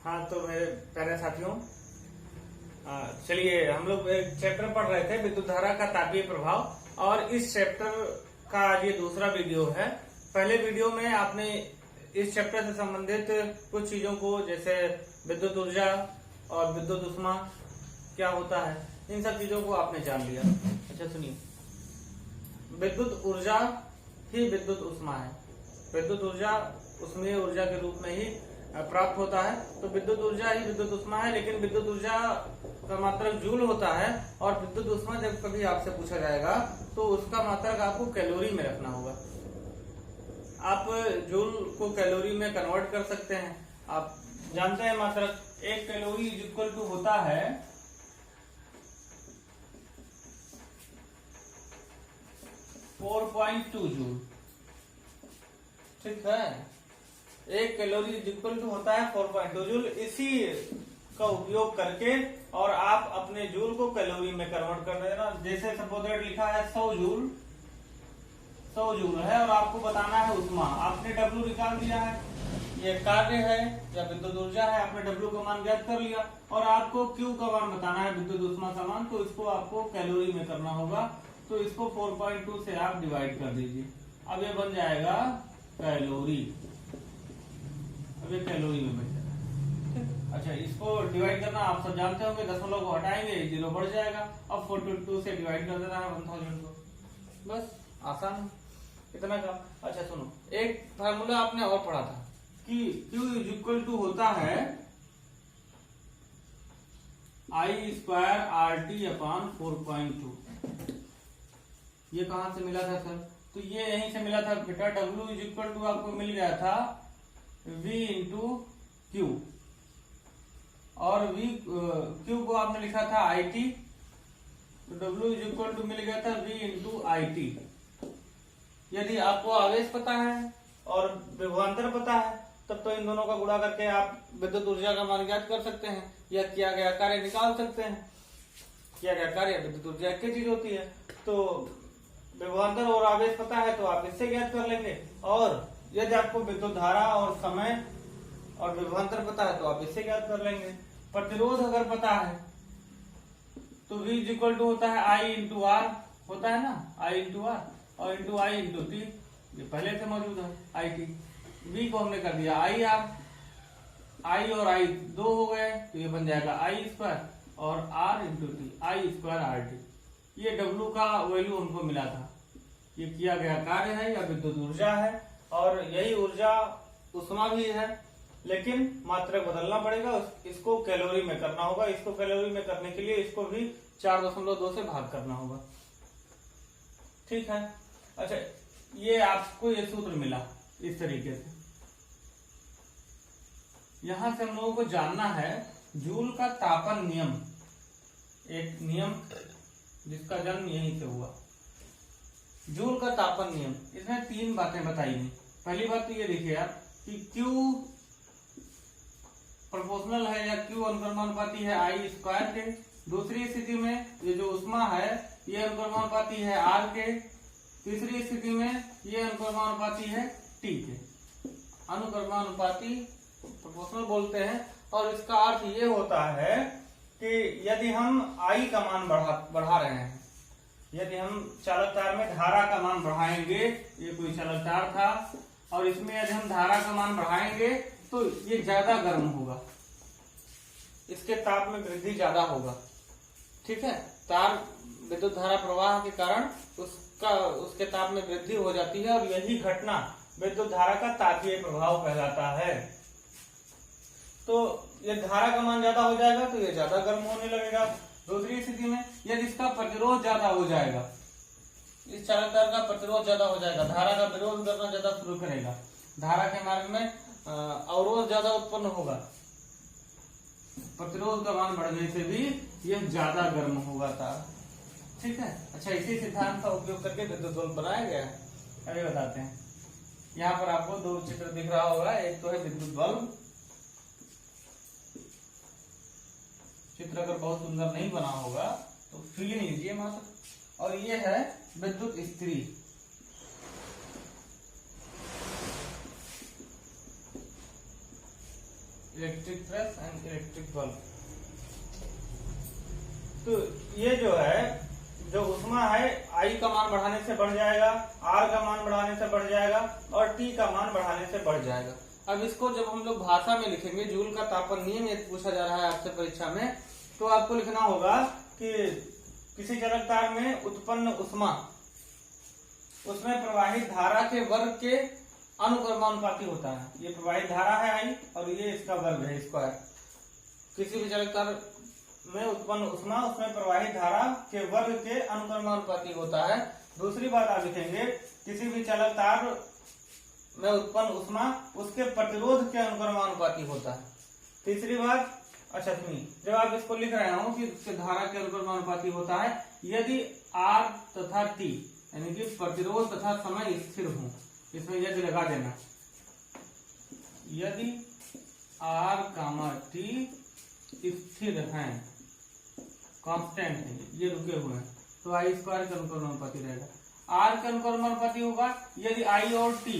हाँ, तो मेरे प्यारे साथियों, चलिए हम लोग एक चैप्टर पढ़ रहे थे, विद्युत धारा का तापीय प्रभाव। और इस चैप्टर का ये दूसरा वीडियो है। पहले वीडियो में आपने इस चैप्टर से संबंधित कुछ चीजों को, जैसे विद्युत ऊर्जा और विद्युत ऊष्मा क्या होता है, इन सब चीजों को आपने जान लिया। अच्छा सुनिए, विद्युत ऊर्जा ही विद्युत ऊष्मा है। विद्युत ऊर्जा ऊष्मीय ऊर्जा के रूप में ही प्राप्त होता है। तो विद्युत ऊर्जा ही विद्युत ऊष्मा है, लेकिन विद्युत ऊर्जा का मात्रक जूल होता है और विद्युत ऊष्मा जब कभी आपसे पूछा जाएगा तो उसका मात्रक आपको कैलोरी में रखना होगा। आप जूल को कैलोरी में कन्वर्ट कर सकते हैं। आप जानते हैं मात्रक, एक कैलोरी इक्वल टू होता है 4.2 जूल। ठीक है, एक कैलोरी इक्वल टू होता है 4.2 जूल। इसी का उपयोग करके और आप अपने जूल को कैलोरी में कन्वर्ट कर देना। जैसे सपोज दैट लिखा है 100 जूल, 100 जूल है और आपको बताना है ऊष्मा। आपने डब्ल्यू निकाल दिया है, ये कार्य है या विद्युत ऊर्जा है, आपने डब्ल्यू का मान ज्ञात कर लिया और आपको क्यू का मान बताना है, विद्युत ऊष्मा का मान। तो इसको आपको कैलोरी में करना होगा। तो इसको 4.2 से आप डिवाइड कर दीजिए। अब ये बन जाएगा कैलोरी। अब ये कैलोरी में बन जाएगा। अच्छा, इसको डिवाइड करना आप सब जानते होंगे, दशमलव को हटाएंगे, 0 बढ़ जाएगा। अब 4.2 से डिवाइड कर देना है 1000 को। बस आसान, इतना काम। अच्छा सुनो, एक फार्मूला आपने और पढ़ा था कि Q इज इक्वल टू होता है I² RT अपॉन 4.2। ये कहां से मिला था सर? तो ये यहीं से मिला था बेटा। W इज इक्वल टू आपको मिल गया था V इंटू क्यू, और क्यू को आपने लिखा था IT, तो W इज इक्वल टू मिल गया था V इंटू IT। यदि आपको आवेश पता है और विभवांतर पता है तब तो इन दोनों का गुणा करके आप विद्युत ऊर्जा का मान ज्ञात कर सकते हैं या किया गया कार्य निकाल सकते हैं। किया गया कार्य विद्युत ऊर्जा एक ही चीज होती है। तो विभवांतर और आवेश पता है तो आप इससे ज्ञात कर लेंगे, और यदि आपको विद्युत धारा और समय और विभवांतर पता है तो आप इससे ज्ञात कर लेंगे। प्रतिरोध अगर पता है तो V इज इक्वल टू होता है I इंटू आर, होता है ना, I इंटू आर, और इंटू I इंटू टी, ये पहले से मौजूद है IT। V को हमने कर दिया I आर, I और I 2 हो गए तो ये बन जाएगा I² और R into T, I² RT। ये W का वैल्यू हमको मिला था। ये किया गया कार्य है या विद्युत ऊर्जा है, और यही ऊर्जा ऊष्मा भी है, लेकिन मात्रक बदलना पड़ेगा। इसको कैलोरी में करना होगा। इसको कैलोरी में करने के लिए इसको भी 4.2 से भाग करना होगा। ठीक है। अच्छा, ये आपको ये सूत्र मिला इस तरीके से। यहां से हम लोगों को जानना है जूल का तापन नियम, एक नियम जिसका जन्म यहीं से हुआ। जूल का तापन नियम, इसमें 3 बातें बताई गई। पहली बात तो ये देखिए आप कि Q प्रोपोर्शनल है या Q अनुक्रमानुपाती है I² के। दूसरी स्थिति में ये जो ऊष्मा है ये अनुक्रमानुपाती है R के। तीसरी स्थिति में ये अनुक्रमानुपाती है T के। अनुक्रमानुपाती प्रोपोर्शनल बोलते हैं, और इसका अर्थ ये होता है कि यदि हम I का मान बढ़ा रहे हैं, यदि हम चालक तार में धारा का मान बढ़ाएंगे, ये कोई चालक तार था और इसमें यदि हम धारा का मान बढ़ाएंगे तो ये ज्यादा गर्म होगा, इसके ताप में वृद्धि ज्यादा होगा। ठीक है, तार विद्युत धारा प्रवाह के कारण उसके ताप में वृद्धि हो जाती है, और यही घटना विद्युत धारा का तापीय प्रभाव कहलाता है। तो ये धारा का मान ज्यादा हो जाएगा तो ये ज्यादा गर्म होने लगेगा। दूसरी स्थिति में यदि इसका प्रतिरोध ज्यादा हो जाएगा, इस चालक तार का प्रतिरोध ज्यादा हो जाएगा, धारा का विरोध करना ज्यादा शुरू करेगा, धारा के मार्ग में अवरोध ज्यादा उत्पन्न होगा, प्रतिरोध का मान बढ़ने से भी यह ज्यादा गर्म होगा तार। ठीक है। अच्छा, इसी सिद्धांत का उपयोग करके विद्युत बल्ब बनाया गया है। अभी बताते हैं। यहाँ पर आपको 2 चित्र दिख रहा होगा। एक तो है विद्युत बल्ब, चित्र अगर बहुत सुंदर नहीं बना होगा तो फील लीजिए मात्र, और ये है विद्युत इस्त्री। Electric press and electric bulb. तो ये जो है, जो ऊष्मा है I का मान बढ़ाने से बढ़ जाएगा, R का मान बढ़ाने से बढ़ जाएगा और T का मान बढ़ाने से बढ़ जाएगा। अब इसको जब हम लोग भाषा में लिखेंगे, जूल का तापन नियम यदि पूछा जा रहा है आपसे परीक्षा में, तो आपको लिखना होगा कि किसी चलक तार में उत्पन्न ऊष्मा उसमें प्रवाहित धारा के वर्ग के अनुक्रमानुपाती होता है। ये प्रवाहित धारा है I और ये इसका वर्ग है स्क्वायर। किसी भी चलक तार में उत्पन्न ऊष्मा उसमें प्रवाहित धारा के वर्ग के अनुक्रमानुपाती होता है। दूसरी बात आप लिखेंगे, किसी भी चलक तार में उत्पन्न ऊष्मा उसके प्रतिरोध के अनुक्रमानुपाती होता है। तीसरी बात, अच्छा सुनिए, जब आप इसको लिख रहे हो कि उसके धारा के अनुक्रमानुपाती होता है यदि R तथा T यानी कि प्रतिरोध तथा समय स्थिर हो, इसमें यदि लगा देना, यदि R, T स्थिर हैं, कांस्टेंट है, ये रुके हुए हैं, तो I स्क्वायर के अनुक्रमानुपाती रहेगा। R के अनुक्रमानुपाती होगा यदि I और T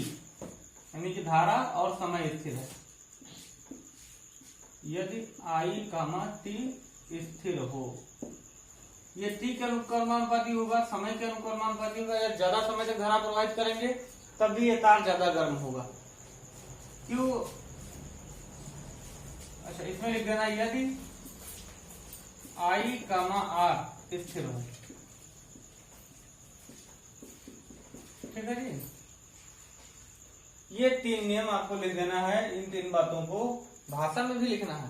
यानी कि धारा और समय स्थिर है। यदि I, T स्थिर हो, ये T के अनुक्रमानुपाती होगा, समय के अनुक्रमानुपाती होगा। या ज्यादा समय तक धारा प्रवाहित करेंगे तब भी ये तार ज्यादा गर्म होगा। क्यों? अच्छा, इसमें लिख देना यदि I, R स्थिर हो। ठीक है जी, ये 3 नियम आपको लिख देना है। इन 3 बातों को भाषा में भी लिखना है।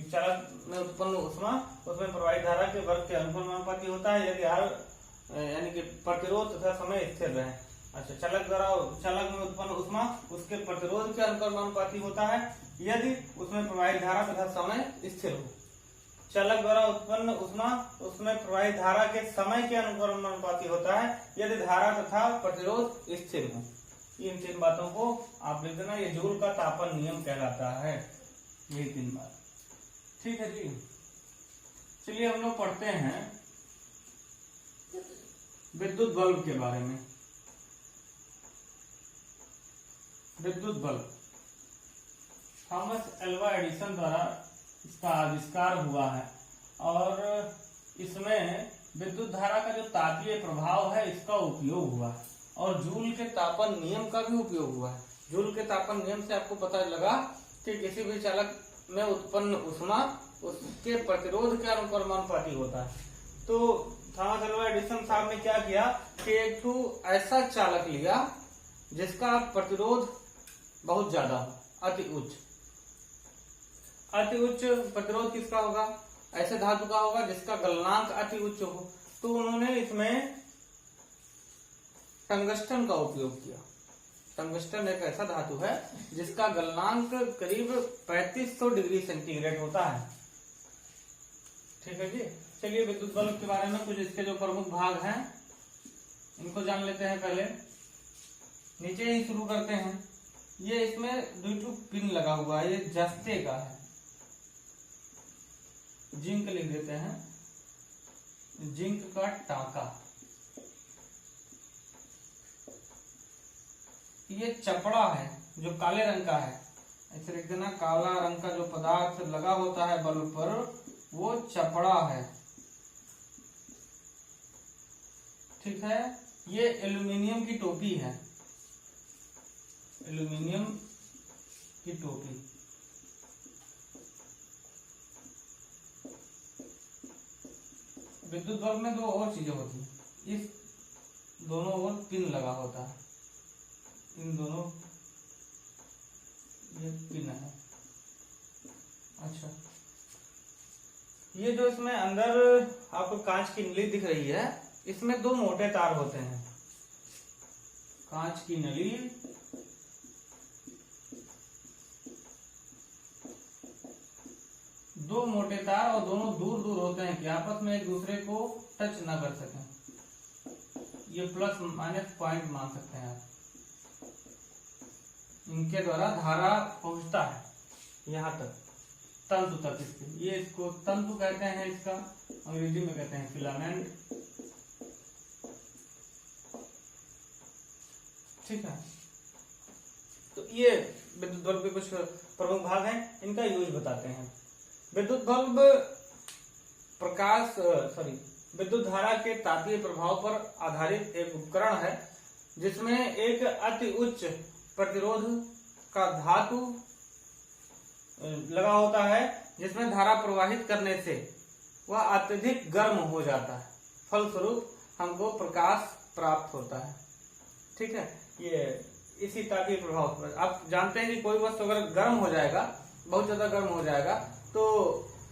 चलक में उत्पन्न ऊष्मा उसमें प्रवाहित धारा के वर्ग के अनुक्रमानुपाती होता है यदि R यानी कि प्रतिरोध तथा समय स्थिर रहे। अच्छा, चलक में उत्पन्न ऊष्मा उसके प्रतिरोध के अनुक्रमानुपाती होता है यदि उसमें प्रवाहित धारा तथा समय स्थिर हो। चलक द्वारा उत्पन्न ऊष्मा उसमें प्रवाहित धारा के समय के अनुक्रमानुपाती होता है यदि धारा तथा प्रतिरोध स्थिर हो। इन 3 बातों को आप लिख देना, ये जूल का तापन नियम कहलाता है। ये 3 बात, ठीक है जी। चलिए हम लोग पढ़ते हैं विद्युत बल्ब के बारे में। विद्युत बल्ब थॉमस एल्वा एडिसन द्वारा इसका आविष्कार हुआ है और इसमें विद्युत धारा का जो तापीय प्रभाव है इसका उपयोग हुआ है और जूल के तापन नियम का भी उपयोग हुआ है। जूल के तापन नियम से आपको पता लगा कि किसी भी चलक में उत्पन्न ऊष्मा उसके प्रतिरोध के अनुक्रमानुपाती होता है। तो थॉमस एल्वा एडिसन साहब ने क्या किया कि एक ऐसा चालक लिया जिसका प्रतिरोध बहुत ज्यादा हो, अति उच्च प्रतिरोध किसका होगा? ऐसे धातु का होगा जिसका गलनांक अति उच्च हो। तो उन्होंने इसमें टंगस्टन का उपयोग किया। टंगस्टन एक ऐसा धातु है जिसका गलनांक करीब 3500 डिग्री सेंटीग्रेड होता है। ठीक है जी। चलिए विद्युत बल्ब के बारे में कुछ इसके जो प्रमुख भाग हैं इनको जान लेते हैं। पहले नीचे ही शुरू करते हैं। ये इसमें 2 पिन लगा हुआ है, ये जस्ते का है, जिंक लिख देते हैं, जिंक का टांका। ये चपड़ा है जो काले रंग का है, ऐसे लिख देना, काला रंग का जो पदार्थ लगा होता है बल्ब पर वो चपड़ा है। ठीक है। ये एल्यूमिनियम की टोपी है, एल्यूमिनियम की टोपी। विद्युत बल्ब में 2 और चीजें होती हैं, इस दोनों ओर पिन लगा होता है, इन दोनों ये पिन है। अच्छा, ये जो इसमें अंदर आपको कांच की नली दिख रही है, इसमें 2 मोटे तार होते हैं। कांच की नली दो मोटे तार और दोनों दूर दूर होते हैं कि आपस में एक दूसरे को टच ना कर सकें। ये प्लस माइनस पॉइंट मान सकते हैं आप। इनके द्वारा धारा पहुंचता है यहाँ तक, तंतु तक इसके। ये इसको तंतु कहते हैं, इसका अंग्रेजी में कहते हैं फिलामेंट। ठीक है। तो ये विद्युत बल्ब के कुछ प्रमुख भाग हैं, इनका यूज बताते हैं। विद्युत बल्ब विद्युत धारा के तापीय प्रभाव पर आधारित एक उपकरण है जिसमें एक अति उच्च प्रतिरोध का धातु लगा होता है, जिसमें धारा प्रवाहित करने से वह अत्यधिक गर्म हो जाता है, फलस्वरूप हमको प्रकाश प्राप्त होता है। ठीक है, ये इसी तापीय प्रभाव पर आप जानते हैं कि कोई वस्तु अगर गर्म हो जाएगा, बहुत ज्यादा गर्म हो जाएगा, तो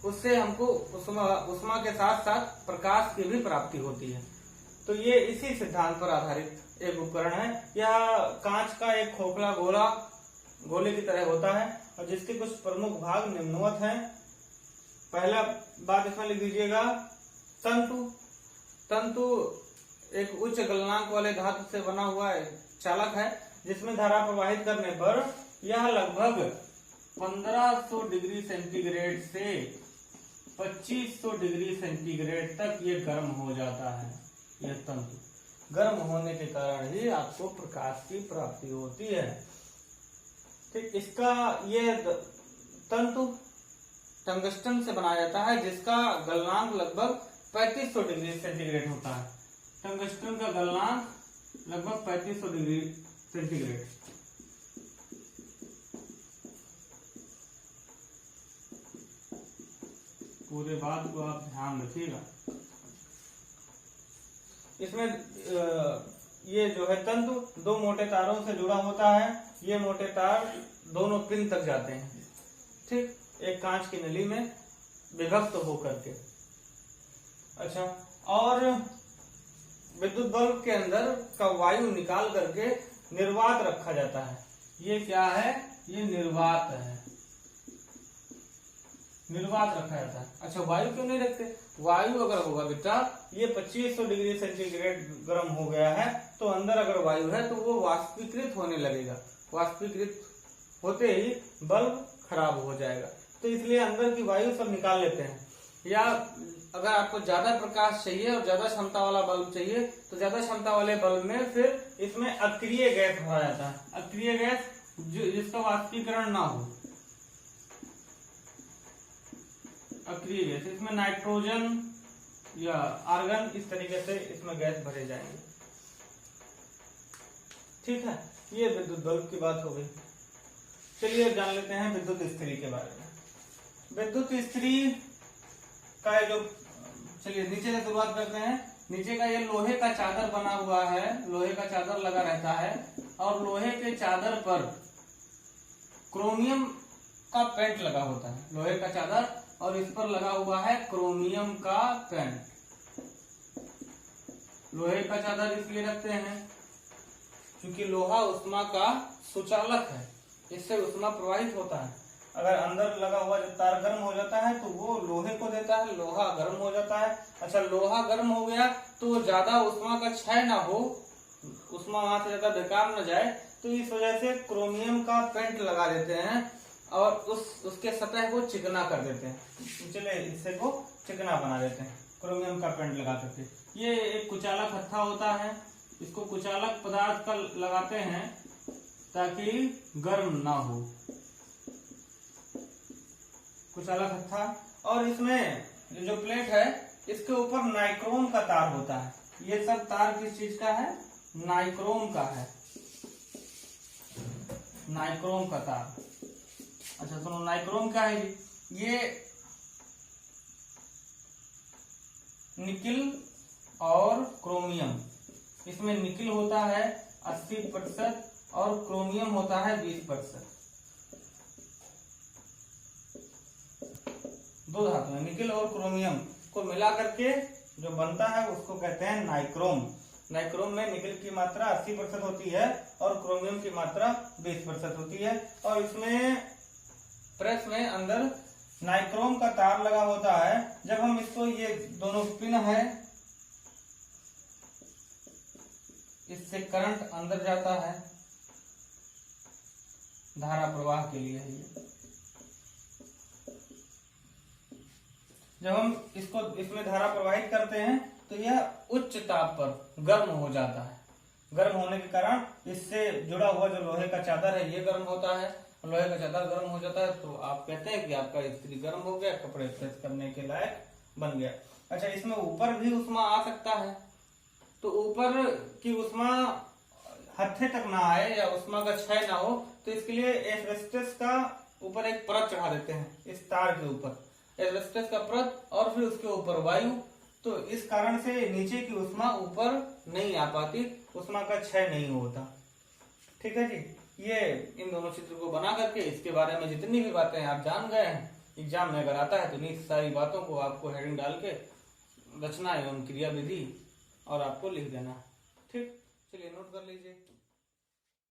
उससे हमको उष्मा के साथ साथ प्रकाश की भी प्राप्ति होती है। तो ये इसी सिद्धांत पर आधारित एक उपकरण है। यह कांच का एक खोखला गोले की तरह होता है और जिसके कुछ प्रमुख भाग निम्नवत हैं। पहला बात इसमें लिख दीजिएगा, तंतु एक उच्च गलनांक वाले धातु से बना हुआ चालक है जिसमें धारा प्रवाहित करने पर यह लगभग 1500 डिग्री सेंटीग्रेड से 2500 डिग्री सेंटीग्रेड तक ये गर्म हो जाता है। यह तंतु गर्म होने के कारण ही आपको प्रकाश की प्राप्ति होती है। ठीक, इसका ये तंतु टंगस्टन से बनाया जाता है जिसका गलनांक लगभग 3500 डिग्री सेंटीग्रेड होता है। टंगस्टन का गलनांक लगभग 3500 डिग्री सेंटीग्रेड। पूरे बात को आप ध्यान रखिएगा। इसमें ये जो है तंतु दो मोटे तारों से जुड़ा होता है। ये मोटे तार दोनों पिन तक जाते हैं, ठीक, एक कांच की नली में विभक्त होकर के। अच्छा, और विद्युत बल्ब के अंदर का वायु निकाल करके निर्वात रखा जाता है। ये क्या है? ये निर्वात है, निर्वात रखा जाता है। अच्छा, वायु क्यों नहीं रखते? वायु अगर होगा बेटा, ये 2500 डिग्री सेंटीग्रेड गर्म हो गया है, तो अंदर अगर वायु है तो वो वाष्पीकृत होने लगेगा। वाष्पीकृत होते ही बल्ब खराब हो जाएगा, तो इसलिए अंदर की वायु सब निकाल लेते हैं। या अगर आपको ज्यादा प्रकाश चाहिए और ज्यादा क्षमता वाला बल्ब चाहिए, तो ज्यादा क्षमता वाले बल्ब में फिर इसमें अक्रिय गैस भरा जाता है। अक्रिय गैस जिसका वाष्पीकरण ना हो, अक्रिय गैस, इसमें नाइट्रोजन या आर्गन, इस तरीके से इसमें गैस भरे जाएंगे। ठीक है, ये विद्युत बल्ब की बात हो गई। चलिए जान लेते हैं विद्युत इस्त्री के बारे में। विद्युत इस्त्री का जो, चलिए नीचे से शुरुआत करते हैं। नीचे का ये लोहे का चादर बना हुआ है, लोहे का चादर लगा रहता है और लोहे के चादर पर क्रोमियम का पेंट लगा होता है। लोहे का चादर और इस पर लगा हुआ है क्रोमियम का पेंट। लोहे का चादर इसलिए रखते हैं क्योंकि लोहा उष्मा का सुचालक है, इससे उष्मा प्रवाहित होता है। अगर अंदर लगा हुआ जब तार गर्म हो जाता है तो वो लोहे को देता है, लोहा गर्म हो जाता है। अच्छा, लोहा गर्म हो गया तो ज्यादा उष्मा का क्षय ना हो, उष्मा वहां से ज्यादा बेकार न जाए, तो इस वजह से क्रोमियम का पेंट लगा देते हैं और उसके सतह को चिकना कर देते हैं। चलिए हिस्से को चिकना बना देते हैं क्रोमियम का पेंट लगा करके। ये एक कुचालक हत्था होता है, इसको कुचालक पदार्थ का लगाते हैं ताकि गर्म ना हो, कुचालक हत्था। और इसमें जो प्लेट है इसके ऊपर नाइक्रोम का तार होता है। ये सब तार किस चीज का है? नाइक्रोम का है, नाइक्रोम का तार। अच्छा सुनो, नाइक्रोम क्या है जी? ये निकिल और क्रोमियम, इसमें निकिल होता है 80% और क्रोमियम होता है 20%। दो धातु है, निकिल और क्रोमियम को मिला करके जो बनता है उसको कहते हैं नाइक्रोम। नाइक्रोम में निकिल की मात्रा 80% होती है और क्रोमियम की मात्रा 20% होती है। और इसमें प्रेस में अंदर नाइक्रोम का तार लगा होता है। जब हम इसको, ये दोनों पिन है, इससे करंट अंदर जाता है धारा प्रवाह के लिए है ये। जब हम इसको, इसमें धारा प्रवाहित करते हैं तो यह उच्च ताप पर गर्म हो जाता है। गर्म होने के कारण इससे जुड़ा हुआ जो लोहे का चादर है ये गर्म होता है लोहे का ज्यादा गर्म हो जाता है तो आप कहते हैं कि आपका इस्त्री गर्म हो गया, कपड़े प्रेस करने के लायक बन गया। अच्छा, इसमें ऊपर भी उष्मा आ सकता है, तो ऊपर की उष्मा हत्थे तक ना आए या उष्मा का क्षय ना हो, तो इसके लिए एस्बेस्टस का ऊपर एक परत चढ़ा देते हैं, इस तार के ऊपर एस्बेस्टस का परत और फिर उसके ऊपर वायु। तो इस कारण से नीचे की उष्मा ऊपर नहीं आ पाती, उष्मा का क्षय नहीं होता। ठीक है जी, ये इन दोनों चित्र को बना करके इसके बारे में जितनी भी बातें आप जान गए हैं, एग्जाम में अगर आता है तो इन्हीं सारी बातों को आपको हेडिंग डाल के रचना एवं क्रिया विधि और आपको लिख देना। ठीक, चलिए नोट कर लीजिए।